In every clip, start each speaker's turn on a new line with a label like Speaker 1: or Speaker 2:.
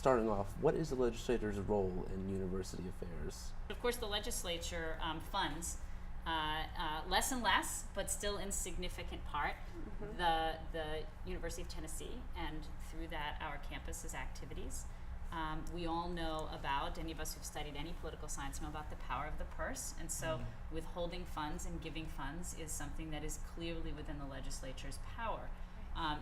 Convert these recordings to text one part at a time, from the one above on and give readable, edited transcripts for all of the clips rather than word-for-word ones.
Speaker 1: starting off, what is the legislator's role in university affairs?
Speaker 2: Of course, the legislature funds less and less, but still in significant part, the University of Tennessee, and through that, our campus's activities. We all know about, any of us who've studied any political science know about the power of the purse, and so withholding funds and giving funds is something that is clearly within the legislature's power.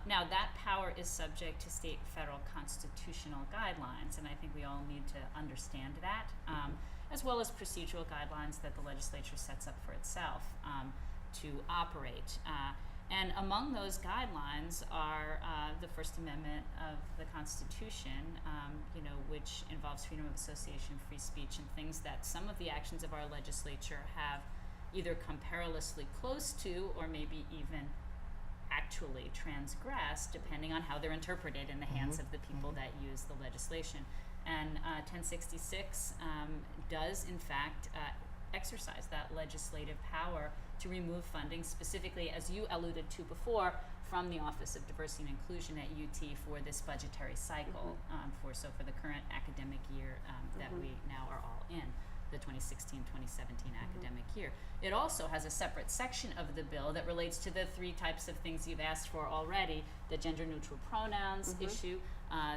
Speaker 2: Now, that power is subject to state and federal constitutional guidelines, and I think we all need to understand that, as well as procedural guidelines that the legislature sets up for itself to operate. And among those guidelines are the First Amendment of the Constitution, which involves freedom of association, free speech, and things that some of the actions of our legislature have either come perilously close to or maybe even actually transgressed, depending on how they're interpreted in the hands of the people that use the legislation. And 1066 does, in fact, exercise that legislative power to remove funding, specifically, as you alluded to before, from the Office of Diversity and Inclusion at UT for this budgetary cycle, for the current academic year that we now are all in, the 2016-2017 academic year. It also has a separate section of the bill that relates to the three types of things you've asked for already: the gender-neutral pronouns issue,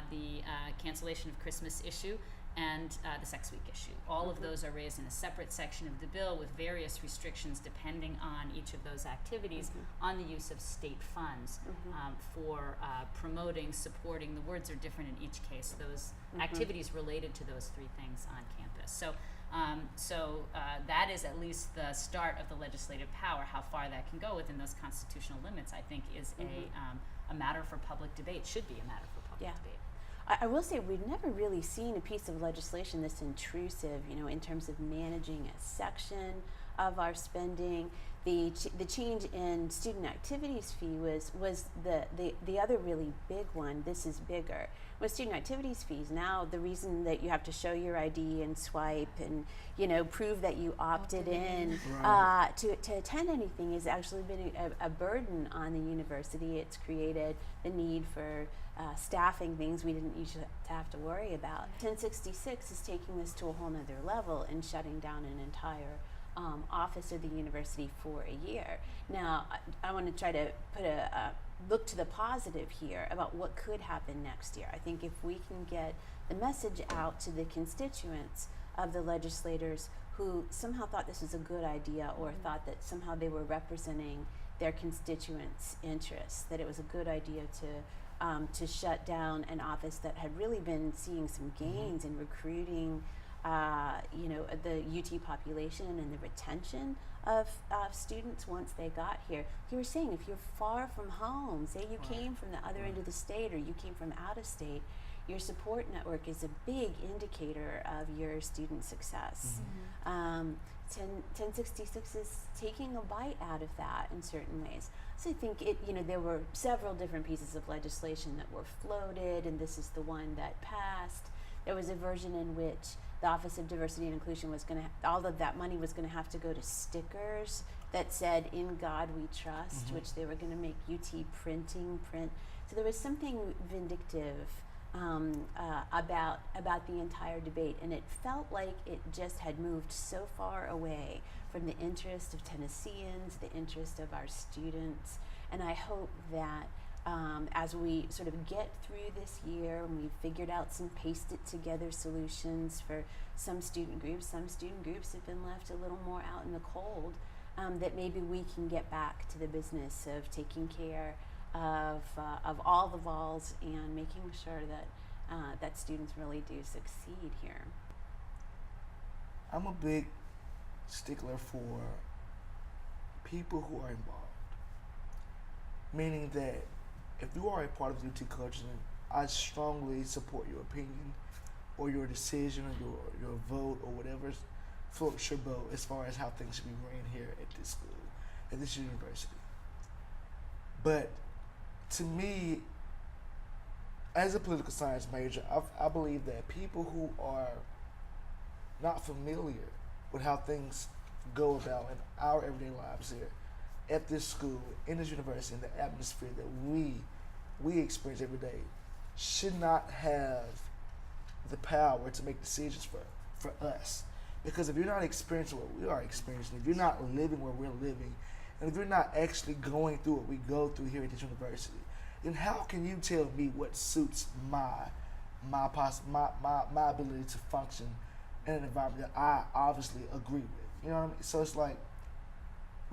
Speaker 2: the cancellation of Christmas issue, and the sex week issue. All of those are raised in a separate section of the bill with various restrictions depending on each of those activities on the use of state funds for promoting, supporting. The words are different in each case. Those activities related to those three things on campus. So that is at least the start of the legislative power. How far that can go within those constitutional limits, I think, is a matter for public debate, should be a matter for public debate.
Speaker 3: I will say we've never really seen a piece of legislation this intrusive, in terms of managing a section of our spending. The change in student activities fee was the other really big one. This is bigger. With student activities fees, now the reason that you have to show your ID and swipe and prove that you opted in to attend anything has actually been a burden on the university. It's created the need for staffing things we didn't usually have to worry about. 1066 is taking this to a whole nother level and shutting down an entire office of the university for a year. Now, I want to try to put a look to the positive here about what could happen next year. I think if we can get the message out to the constituents of the legislators who somehow thought this was a good idea or thought that somehow they were representing their constituents' interests, that it was a good idea to shut down an office that had really been seeing some gains in recruiting the UT population and the retention of students once they got here. You were saying, if you're far from home, say you came from the other end of the state or you came from out of state, your support network is a big indicator of your student success. 1066 is taking a bite out of that in certain ways. So I think there were several different pieces of legislation that were floated, and this is the one that passed. There was a version in which the Office of Diversity and Inclusion was going to, all of that money was going to have to go to stickers that said, "In God We Trust," which they were going to make UT print. So there was something vindictive about the entire debate, and it felt like it just had moved so far away from the interest of Tennesseans, the interest of our students. And I hope that as we sort of get through this year and we've figured out some pasted together solutions for some student groups have been left a little more out in the cold, that maybe we can get back to the business of taking care of all the vols and making sure that that students really do succeed here.
Speaker 4: I'm a big stickler for people who are involved, meaning that if you are a part of the UT culture, I strongly support your opinion or your decision or your vote or whatever floats your boat as far as how things should be ran here at this school, at this university. But to me, as a political science major, I believe that people who are not familiar with how things go about in our everyday lives here at this school, in this university, in the atmosphere that we experience every day, should not have the power to make decisions for us. Because if you're not experiencing what we are experiencing, if you're not living where we're living, and if you're not actually going through what we go through here at this university, then how can you tell me what suits my ability to function in an environment that I obviously agree with? You know what I mean? So it's like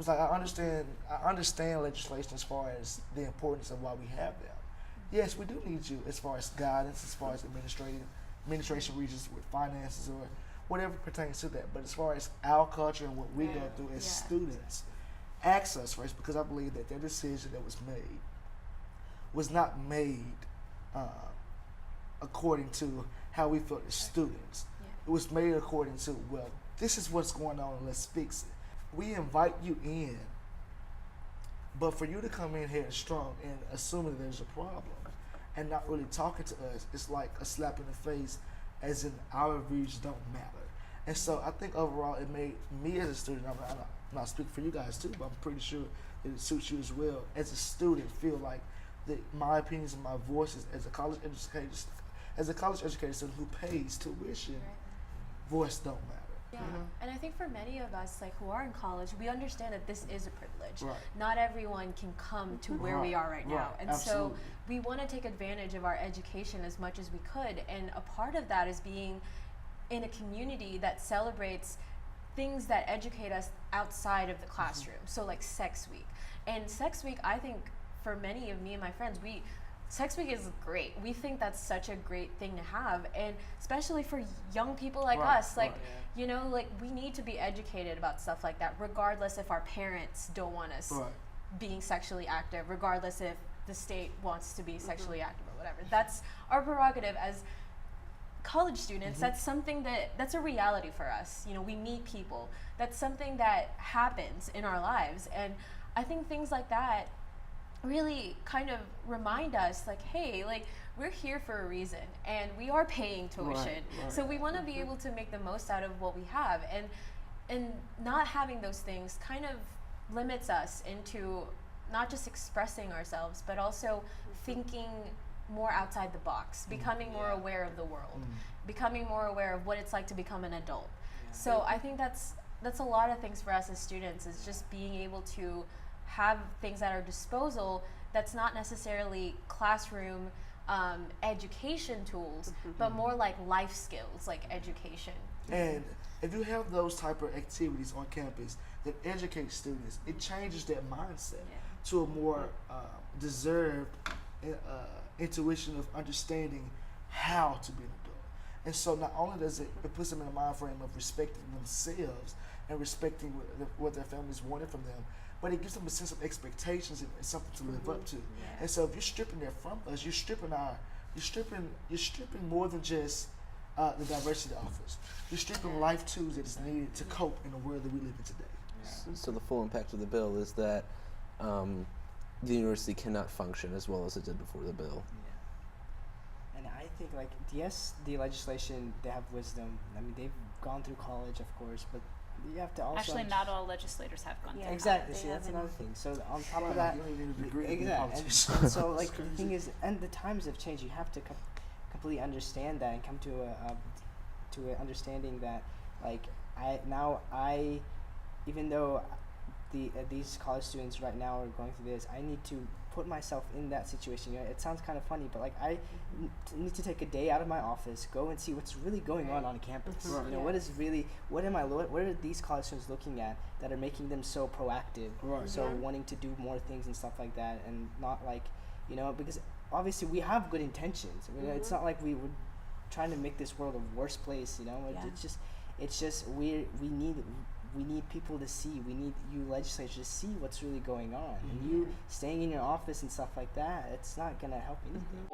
Speaker 4: I understand legislation as far as the importance of why we have them. Yes, we do need you as far as guidance, as far as administration regions with finances or whatever pertains to that. But as far as our culture and what we go through as students, ask us first, because I believe that decision that was made was not made according to how we felt as students. It was made according to, well, this is what's going on, let's fix it. We invite you in, but for you to come in here strong and assuming there's a problem and not really talking to us, it's like a slap in the face, as in our views don't matter. And so I think overall it made me as a student, I'm not speaking for you guys too, but I'm pretty sure it suits you as well, as a student, feel like that my opinions and my voices as a college educated student who pays tuition, voice don't matter.
Speaker 5: Yeah, and I think for many of us, like who are in college, we understand that this is a privilege.
Speaker 4: Right.
Speaker 5: Not everyone can come to where we are right now, and
Speaker 4: Absolutely.
Speaker 5: so we want to take advantage of our education as much as we could. And a part of that is being in a community that celebrates things that educate us outside of the classroom. So like Sex Week, and Sex Week, I think for many of me and my friends, Sex Week is great. We think that's such a great thing to have, and especially for young people like us, like, you know, like we need to be educated about stuff like that, regardless if our parents don't want us being sexually active, regardless if the state wants to be sexually active or whatever. That's our prerogative as college students. That's something that's a reality for us. You know, we meet people. That's something that happens in our lives, and I think things like that really kind of remind us, like, hey, like we're here for a reason and we are paying tuition, so we want to be able to make the most out of what we have, and not having those things kind of limits us into not just expressing ourselves but also thinking more outside the box, becoming more aware of the world, becoming more aware of what it's like to become an adult. So I think that's a lot of things for us as students, is just being able to have things at our disposal that's not necessarily classroom education tools, but more like life skills, like education.
Speaker 4: And if you have those type of activities on campus that educate students, it changes their mindset to a more deserved intuition of understanding how to be an adult. And so not only does it puts them in a mind frame of respecting themselves and respecting what their families wanted from them, but it gives them a sense of expectations and something to live up to. And so if you're stripping that from us, you're stripping more than just the diversity offers. You're stripping life tools that is needed to cope in the world that we live in today.
Speaker 1: So the full impact of the bill is that the university cannot function as well as it did before the bill.
Speaker 6: And I think, like, yes, the legislation, they have wisdom. I mean, they've gone through college, of course, but you have to also
Speaker 2: Actually, not all legislators have gone through.
Speaker 6: exactly. See, that's another thing. So on top of that,
Speaker 4: you don't need a degree to be
Speaker 6: exactly.
Speaker 4: politics.
Speaker 6: And so, like, the thing is, and the times have changed. You have to completely understand that and come to an understanding that, like, even though these college students right now are going through this, I need to put myself in that situation. You know, it sounds kind of funny, but like I need to take a day out of my office, go and see what's really going on campus. You know, what are these college students looking at that are making them so proactive, so wanting to do more things and stuff like that, and not like, you know, because obviously we have good intentions. I mean, it's not like we were trying to make this world a worse place. You know, it's just we need people to see. We need you legislators to see what's really going on. And you staying in your office and stuff like that, it's not going to help anything.